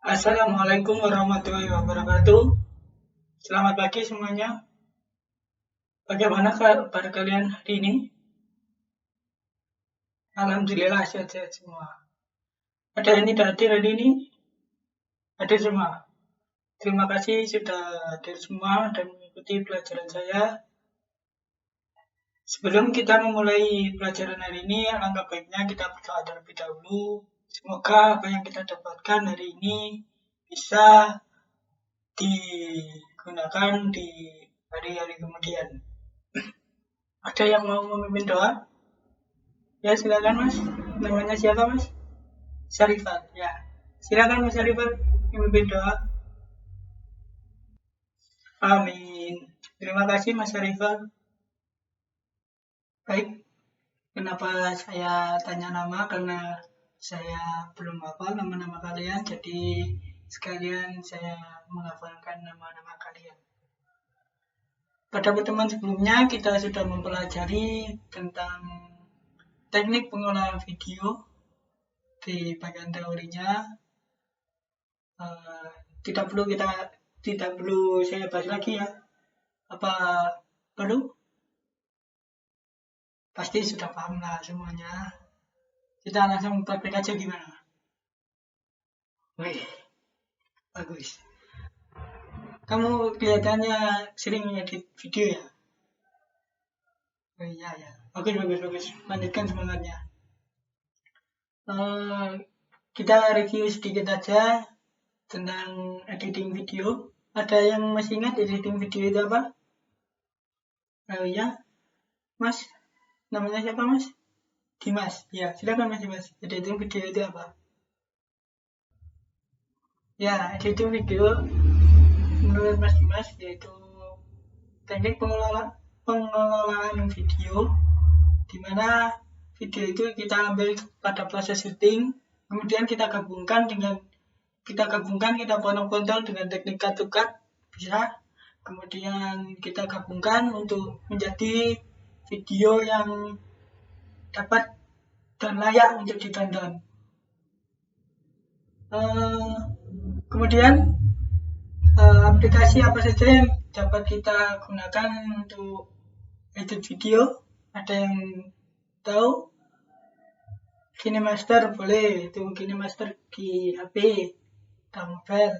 Assalamualaikum warahmatullahi wabarakatuh. Selamat pagi semuanya. Bagaimana kabar kalian hari ini? Alhamdulillah sehat-sehat semua. Ada yang tidak hadir hari ini? Hadir semua. Terima kasih sudah hadir semua dan mengikuti pelajaran saya. Sebelum kita memulai pelajaran hari ini, alangkah baiknya kita berdoa terlebih dahulu. Semoga apa yang kita dapatkan hari ini bisa digunakan di hari-hari kemudian. Ada yang mau memimpin doa? Ya, silakan Mas. Namanya siapa Mas? Syarifat. Ya, silakan Mas Syarifat memimpin doa. Amin. Terima kasih Mas Syarifat. Baik, kenapa saya tanya nama? Karena saya belum hafal nama-nama kalian, jadi sekalian saya menghafalkan nama-nama kalian. Pada pertemuan sebelumnya kita sudah mempelajari tentang teknik pengolahan video di bagian teorinya. Tidak perlu saya bahas lagi ya. Apa perlu? Pasti sudah paham lah semuanya. Kita langsung praktek aja gimana? Wih, bagus. Kamu kelihatannya sering edit video ya? Oh iya ya. Bagus. Lanjutkan semangatnya. Kita review sedikit aja tentang editing video. Ada yang masih ingat editing video itu apa? Oh iya, Mas. Namanya siapa Mas? Dimas. Ya, silakan Mas Dimas. Editing video itu apa? Ya, editing video menurut Mas Dimas yaitu teknik pengelolaan video di mana video itu kita ambil pada proses syuting, kemudian kita potong-potong dengan teknik cut to cut bisa, kemudian kita gabungkan untuk menjadi video yang dapat dan layak untuk ditonton. Kemudian aplikasi apa saja yang dapat kita gunakan untuk edit video? Ada yang tahu? KineMaster boleh, itu KineMaster di HP, di mobile.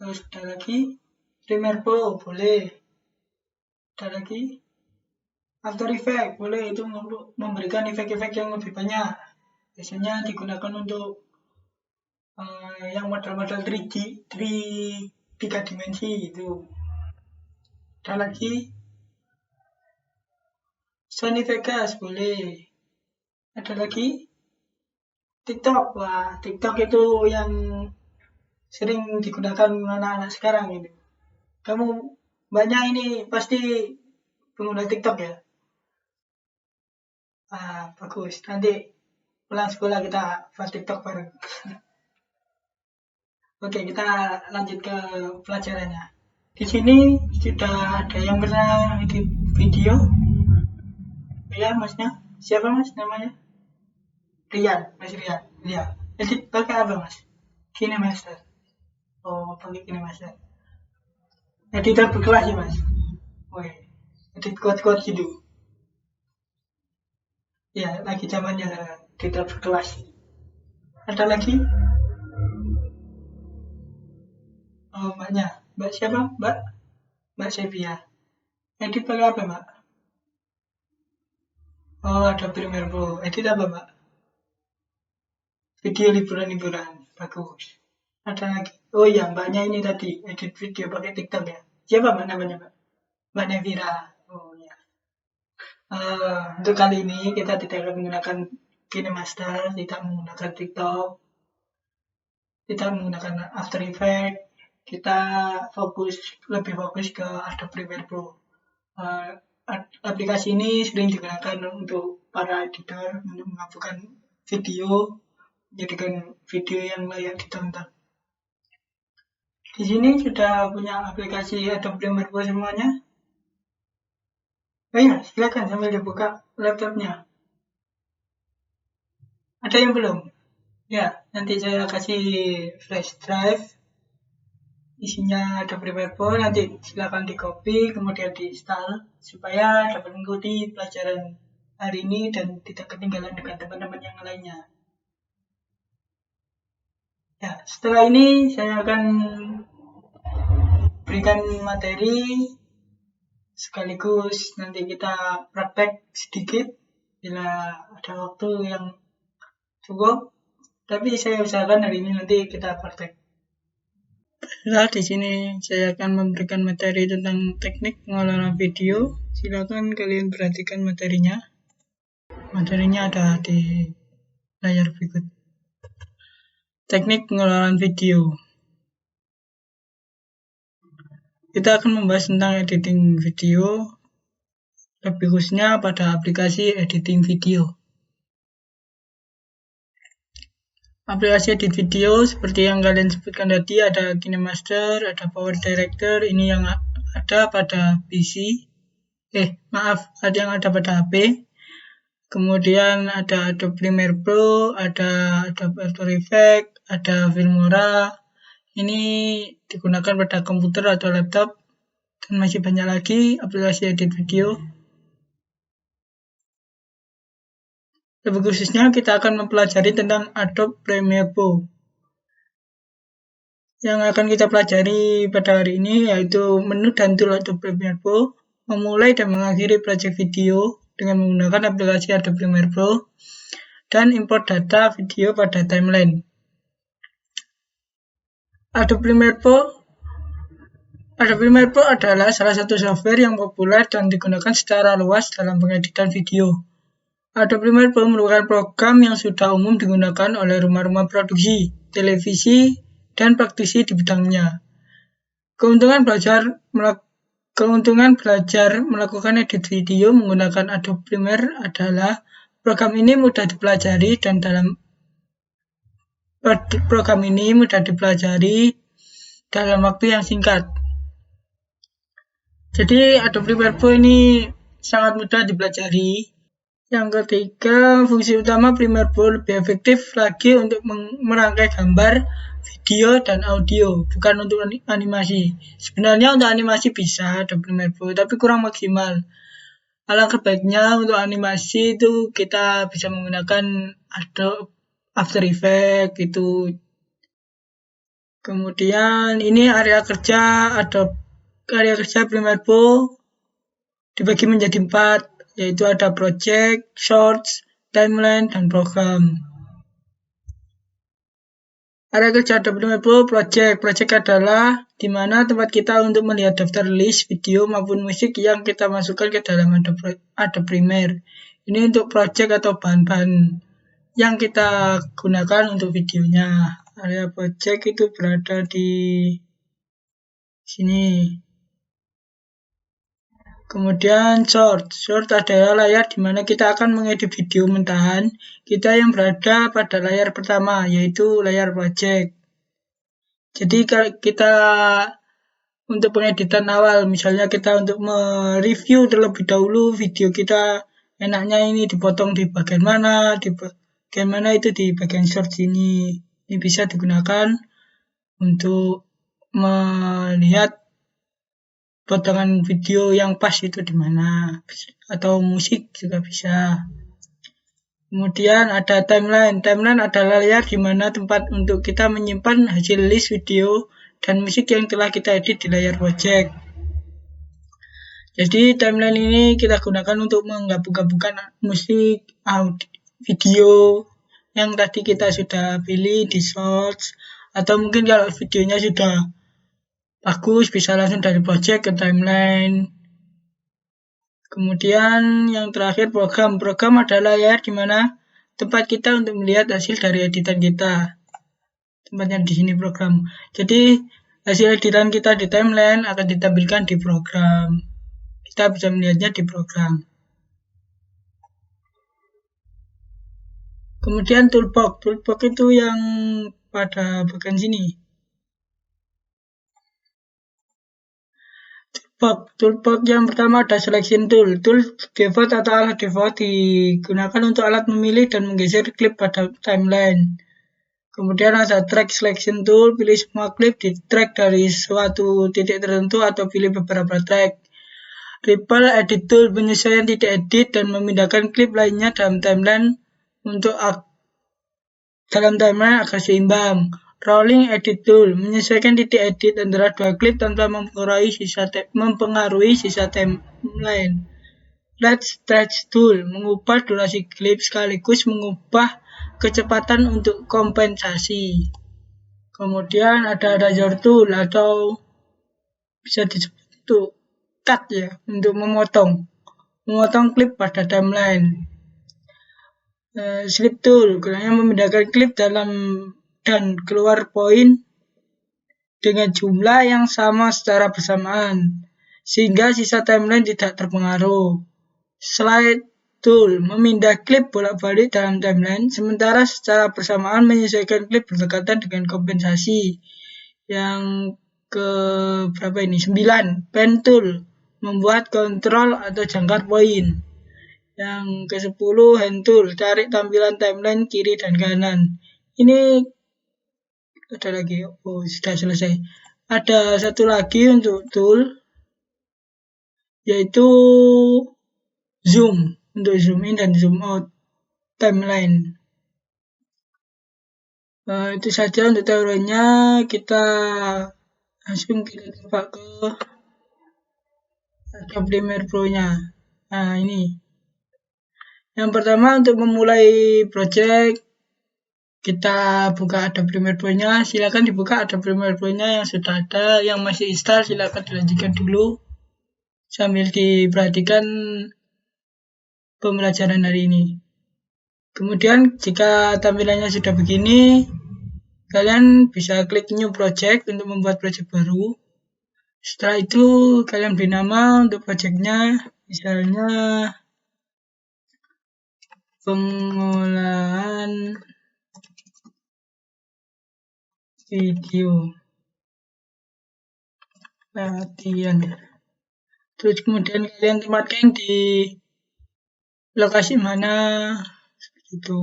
Terus ada lagi Premiere Pro boleh. Ada lagi After Effects boleh, itu memberikan efek-efek yang lebih banyak. Biasanya digunakan untuk yang model-model 3D, 3 dimensi itu. Ada lagi Sony Vegas boleh. Ada lagi TikTok. Wah, TikTok itu yang sering digunakan anak-anak sekarang ini. Kamu banyak ini pasti pengguna TikTok ya? Bagus. Nanti pulang sekolah kita buat TikTok bareng. Oke, kita lanjut ke pelajarannya. Di sini sudah ada yang pernah edit video. Ya, Masnya. Siapa Mas namanya? Rian, Mas Rian. Ya. Edit pakai apa Mas? KineMaster. Oh, pakai KineMaster. Editor berkelas ya Mas? Woi, edit quote-quote gitu. Ya, lagi zamannya editor berkelas. Ada lagi? Oh, Mbaknya. Mbak siapa? Mbak Sevia. Edit pakai apa Mbak? Oh, ada Premiere Pro. Edit apa Mbak? Video liburan-liburan. Bagus. Ada lagi. Oh iya, Mbaknya ini tadi edit video pakai TikTok ya. Siapa Mbak namanya Mbak? Mbak Nevira. Oh iya. Untuk kali ini kita tidak akan menggunakan KineMaster, tidak menggunakan TikTok, tidak menggunakan After Effects. Kita lebih fokus ke Adobe Premiere Pro. Aplikasi ini sering digunakan untuk para editor untuk menghapuskan video, menjadikan video yang layak ditonton. Di sini sudah punya aplikasi Adobe Premiere Pro semuanya? Oh iya, silakan sambil dibuka laptopnya. Ada yang belum? Ya, nanti saya kasih flash drive, isinya ada Premiere Pro, nanti silakan di copy, kemudian di install, supaya dapat mengikuti pelajaran hari ini dan tidak ketinggalan dengan teman-teman yang lainnya. Ya, setelah ini saya akan berikan materi, sekaligus nanti kita praktek sedikit bila ada waktu yang cukup. Tapi saya usahakan hari ini nanti kita praktek. Nah, di sini saya akan memberikan materi tentang teknik pengelolaan video. Silakan kalian perhatikan materinya. Materinya ada di layar berikut. Teknik pengelolaan video. Kita akan membahas tentang editing video, lebih khususnya pada aplikasi editing video. Aplikasi edit video seperti yang kalian sebutkan tadi, ada KineMaster, ada Power Director, ini yang ada pada PC. Ada yang ada pada HP. Kemudian ada Adobe Premiere Pro, ada Adobe After Effects, ada Filmora. Ini digunakan pada komputer atau laptop, dan masih banyak lagi aplikasi edit video. Lebih khususnya kita akan mempelajari tentang Adobe Premiere Pro. Yang akan kita pelajari pada hari ini yaitu menu dan tool Adobe Premiere Pro, memulai dan mengakhiri project video dengan menggunakan aplikasi Adobe Premiere Pro, dan import data video pada timeline. Adobe Premiere Pro adalah salah satu software yang populer dan digunakan secara luas dalam pengeditan video. Adobe Premiere Pro merupakan program yang sudah umum digunakan oleh rumah-rumah produksi, televisi, dan praktisi di bidangnya. Keuntungan belajar melakukan edit video menggunakan Adobe Premiere adalah program ini mudah dipelajari dalam waktu yang singkat. Jadi Adobe Premiere Pro ini sangat mudah dipelajari. Yang ketiga, fungsi utama Premiere Pro lebih efektif lagi untuk merangkai gambar, video, dan audio, bukan untuk animasi. Sebenarnya untuk animasi bisa Adobe Premiere Pro, tapi kurang maksimal. Alangkah baiknya untuk animasi itu kita bisa menggunakan Adobe After Effects gitu. Kemudian ini area kerja Premiere Pro dibagi menjadi 4, yaitu ada project, shorts, timeline, dan program. Area kerja Adobe Premiere Pro project adalah di mana tempat kita untuk melihat daftar list video maupun musik yang kita masukkan ke dalam Adobe Premiere. Ini untuk project atau bahan-bahan yang kita gunakan untuk videonya. Area project itu berada di sini. Kemudian short adalah layar di mana kita akan mengedit video mentahan kita yang berada pada layar pertama, yaitu layar project. Jadi kita untuk pengeditan awal, misalnya kita untuk mereview terlebih dahulu video kita, enaknya ini dipotong di bagian mana, itu di bagian short ini. Ini bisa digunakan untuk melihat potongan video yang pas itu di mana, atau musik juga bisa. Kemudian ada timeline adalah layar di mana tempat untuk kita menyimpan hasil list video dan musik yang telah kita edit di layar project. Jadi timeline ini kita gunakan untuk menggabung-gabungkan musik, audio, video yang tadi kita sudah pilih di shorts, atau mungkin kalau videonya sudah bagus bisa langsung dari project ke timeline. Kemudian yang terakhir program adalah layar di mana tempat kita untuk melihat hasil dari editan kita. Tempatnya di sini program. Jadi hasil editan kita di timeline akan ditampilkan di program. Kita bisa melihatnya di program. Kemudian toolbox itu yang pada bagian sini. Toolbox yang pertama ada selection tool. Tool default atau alat default digunakan untuk alat memilih dan menggeser klip pada timeline. Kemudian ada track selection tool, pilih semua klip di track dari suatu titik tertentu atau pilih beberapa track. Ripple edit tool, penyesuaian titik edit dan memindahkan klip lainnya dalam timeline agar seimbang. Rolling edit tool, menyesuaikan titik edit antara dua klip tanpa mempengaruhi sisa timeline. Red stretch tool, mengubah durasi klip sekaligus mengubah kecepatan untuk kompensasi. Kemudian ada razor tool atau bisa disebut cut ya, untuk memotong klip pada timeline. Slip tool, gunanya memindahkan klip dalam dan keluar poin dengan jumlah yang sama secara bersamaan, sehingga sisa timeline tidak terpengaruh. Slide tool, memindah klip bolak-balik dalam timeline, sementara secara bersamaan menyesuaikan klip berdekatan dengan kompensasi. Yang ke berapa ini? 9. Pen tool, membuat kontrol atau jangkar poin. Yang ke-10 hand tool, tarik tampilan timeline kiri dan kanan. Ini ada lagi, sudah selesai. Ada satu lagi untuk tool, yaitu zoom, untuk zoom in dan zoom out timeline. Itu saja untuk teorinya. Kita langsung coba ke Adobe Premiere Pro-nya. Nah, ini. Yang pertama, untuk memulai project, kita buka Adobe Premiere Pro-nya. Silakan dibuka Adobe Premiere Pro-nya yang sudah ada. Yang masih install, silakan dilanjutkan dulu sambil diperhatikan pembelajaran hari ini. Kemudian jika tampilannya sudah begini, kalian bisa klik new project untuk membuat project baru. Setelah itu kalian beri nama untuk projectnya, misalnya pengolahan video latihan. Terus kemudian kalian tempatkan di lokasi mana, seperti itu.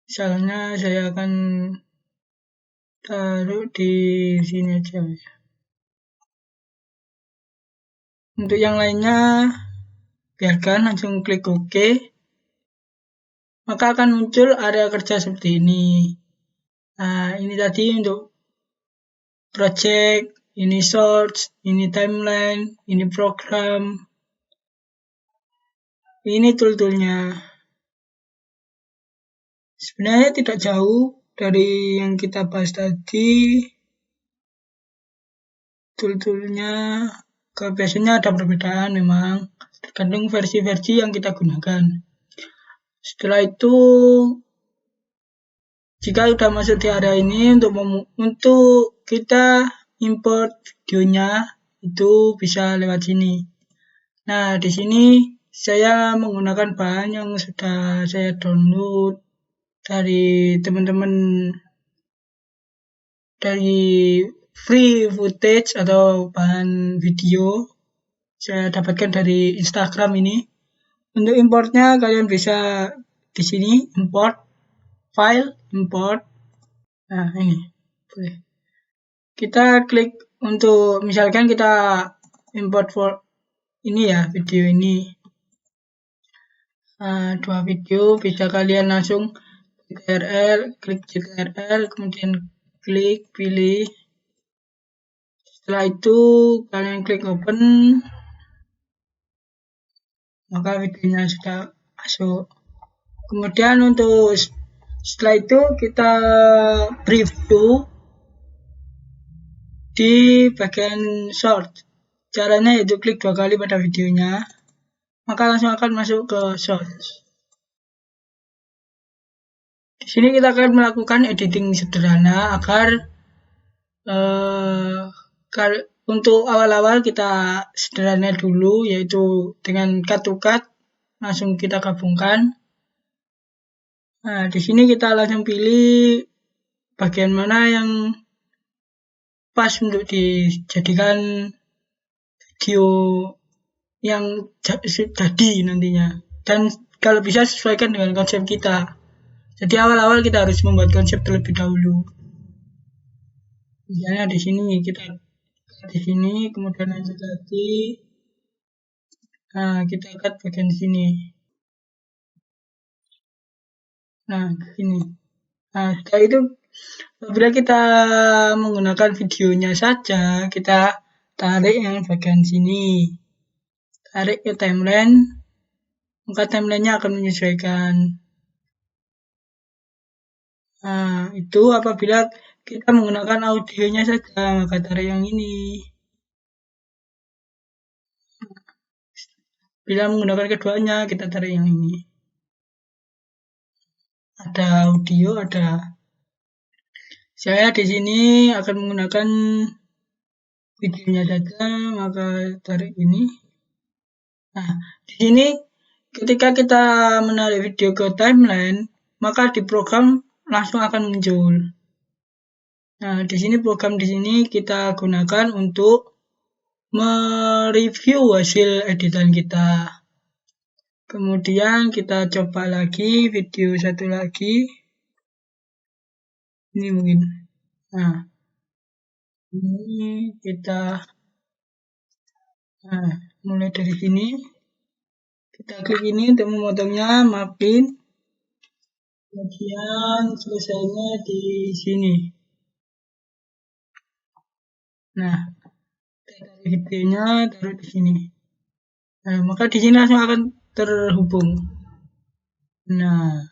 Misalnya saya akan taruh di sini aja. Untuk yang lainnya, biarkan, langsung klik OK. Maka akan muncul area kerja seperti ini. Nah, ini tadi untuk project, ini source, ini timeline, ini program. Ini tool-toolnya. Sebenarnya tidak jauh dari yang kita bahas tadi. Tool-toolnya biasanya ada perbedaan memang, tergantung versi-versi yang kita gunakan. Setelah itu, jika sudah masuk di area ini, untuk kita import videonya itu bisa lewat sini. Nah, di sini saya menggunakan bahan yang sudah saya download dari teman-teman dari free footage atau bahan video saya dapatkan dari Instagram ini. Untuk importnya kalian bisa di sini import file, import. Nah, ini boleh. Kita klik untuk misalkan kita import for ini ya, video ini. Dua video bisa kalian langsung klik CTRL, kemudian klik pilih. Setelah itu kalian klik open, maka videonya sudah masuk. Kemudian untuk setelah itu kita preview di bagian short. Caranya yaitu klik 2 kali pada videonya, maka langsung akan masuk ke short. Di sini kita akan melakukan editing sederhana agar untuk awal-awal kita sederhana dulu, yaitu dengan cut to cut langsung kita gabungkan. Nah, di sini kita langsung pilih bagian mana yang pas untuk dijadikan video yang jadi nantinya. Dan kalau bisa sesuaikan dengan konsep kita. Jadi awal-awal kita harus membuat konsep terlebih dahulu. Misalnya di sini kita di sini, kemudian lanjut lagi. Nah, kita cut bagian sini. Nah, sini. Nah, setelah itu apabila kita menggunakan videonya saja, kita tarik yang bagian sini. Tarik ke timeline, maka timelinenya akan menyesuaikan. Nah, itu apabila kita menggunakan audionya saja, maka tarik yang ini. Bila menggunakan keduanya, kita tarik yang ini. Ada audio, ada. Saya di sini akan menggunakan videonya saja, maka tarik ini. Nah, di sini ketika kita menarik video ke timeline, maka di program langsung akan muncul. Nah, di sini program di sini kita gunakan untuk mereview hasil editan kita. Kemudian kita coba lagi video satu lagi. Ini mungkin. Nah, ini kita mulai dari sini. Kita klik ini untuk memotongnya, maafin. Kemudian selesainya di sini. Nah, tarik videonya, taruh di sini. Nah, maka di sini langsung akan terhubung. Nah,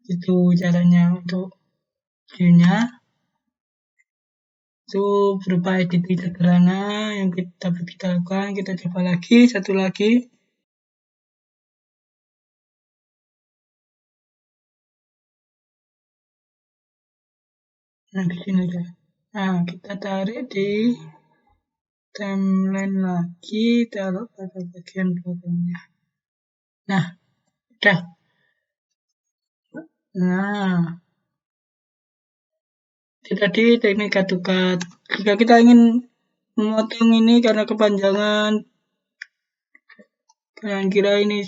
itu caranya untuk videonya. Itu berupa editing sederhana yang dapat kita lakukan. Kita coba lagi, satu lagi. Nah, di sini aja. Nah, kita tarik di timeline lagi, taruh pada bagian belakangnya. Nah, udah. Nah, itu tadi teknik cut to cut. Jika kita ingin memotong ini karena kepanjangan, kalian kira ini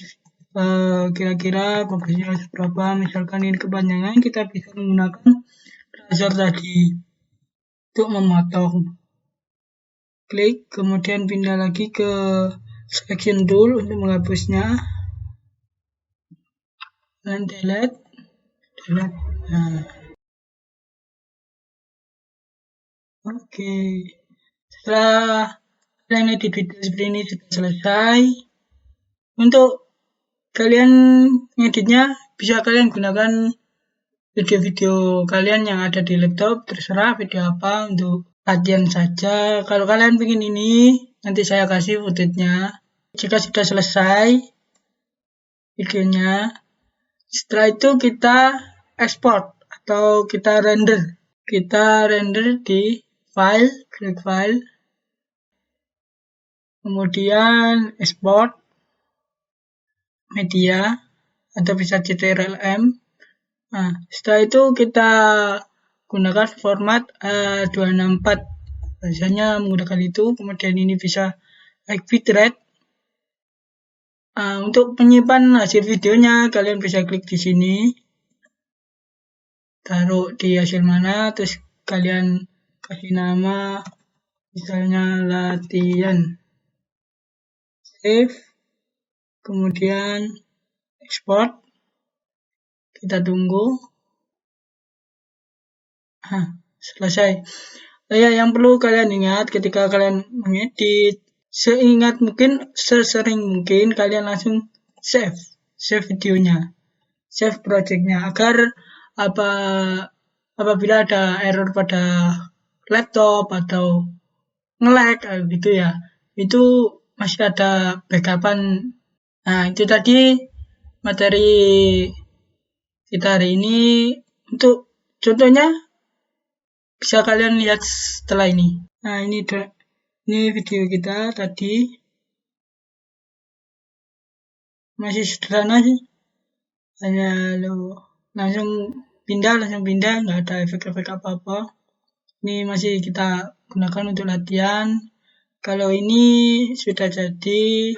kira-kira progresnya seberapa, misalkan ini kepanjangan, kita bisa menggunakan razor tadi untuk memotong. Klik, kemudian pindah lagi ke selection tool untuk menghapusnya, dan delete. Nah, oke. Setelah kalian edit video seperti ini sudah selesai, untuk kalian ngeditnya bisa kalian gunakan video-video kalian yang ada di laptop, terserah video apa, untuk latihan saja. Kalau kalian ingin ini, nanti saya kasih footage-nya. Jika sudah selesai videonya, setelah itu kita export atau kita render. Kita render di file, klik file, kemudian export media atau bisa CTRL-M. Nah, setelah itu kita gunakan format A264. Biasanya menggunakan itu. Kemudian ini bisa high bitrate. Untuk menyimpan hasil videonya, kalian bisa klik di sini, taruh di hasil mana, terus kalian kasih nama, misalnya latihan, save, kemudian export. Kita tunggu. Selesai. Ya, yang perlu kalian ingat ketika kalian mengedit, sesering mungkin kalian langsung save videonya, save projectnya, agar apabila ada error pada laptop atau nge-lag gitu ya, itu masih ada backupan. Nah, itu tadi materi kita hari ini. Untuk contohnya bisa kalian lihat setelah ini. Nah, ini video kita tadi. Masih sederhana sih. Hanya langsung pindah, nggak ada efek-efek apa-apa. Ini masih kita gunakan untuk latihan. Kalau ini sudah jadi.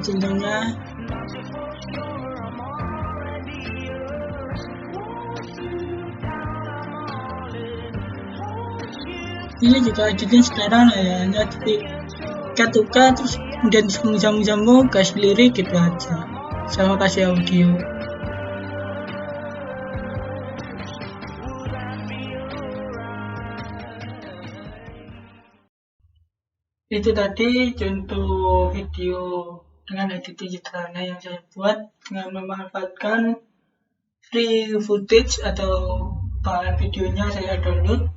cincangnya. Ini juga editing sekarang ya, hanya ketika terus kemudian jamu kasih lirik gitu aja, sama kasih audio. Itu tadi contoh video dengan editing sederhana yang saya buat dengan memanfaatkan free footage atau bahan videonya saya download.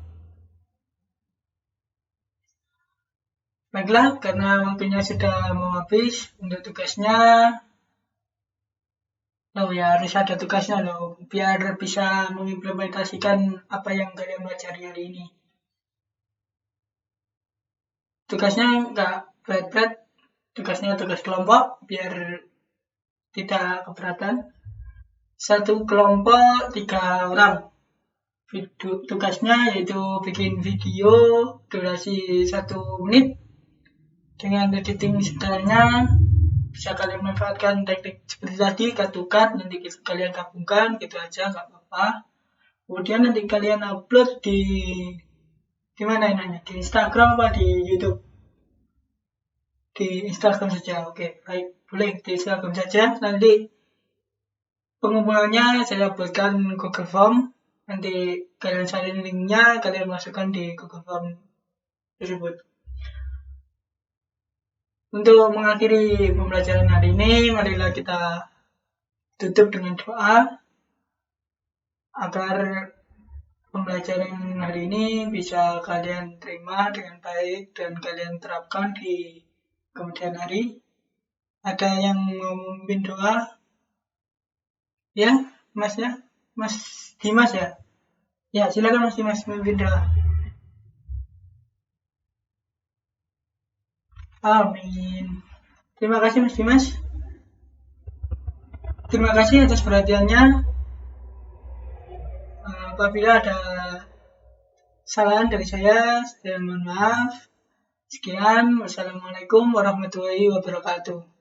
Baiklah, karena waktunya sudah mau habis untuk tugasnya. Harus ada tugasnya loh, biar bisa mengimplementasikan apa yang kalian pelajari hari ini. Tugasnya nggak berat-berat, tugasnya tugas kelompok, biar tidak keberatan. Satu kelompok 3 orang. Tugasnya yaitu bikin video durasi 1 menit. Dengan editing sederhana, bisa kalian manfaatkan teknik seperti tadi, cut, nanti kalian gabungkan, gitu aja, nggak apa-apa. Kemudian nanti kalian upload di mana enaknya? Di Instagram apa di YouTube? Di Instagram saja, oke, baik, boleh di Instagram saja. Nanti pengumpulannya saya buatkan Google Form, nanti kalian salin linknya, kalian masukkan di Google Form tersebut. Untuk mengakhiri pembelajaran hari ini, marilah kita tutup dengan doa agar pembelajaran hari ini bisa kalian terima dengan baik dan kalian terapkan di kemudian hari. Ada yang mau memimpin doa? Ya, Mas ya? Mas Dimas ya? Ya, silakan Mas Dimas memimpin doa. Amin. Terima kasih Mas Dimas. Terima kasih atas perhatiannya. Apabila ada kesalahan dari saya mohon maaf. Sekian, wassalamualaikum warahmatullahi wabarakatuh.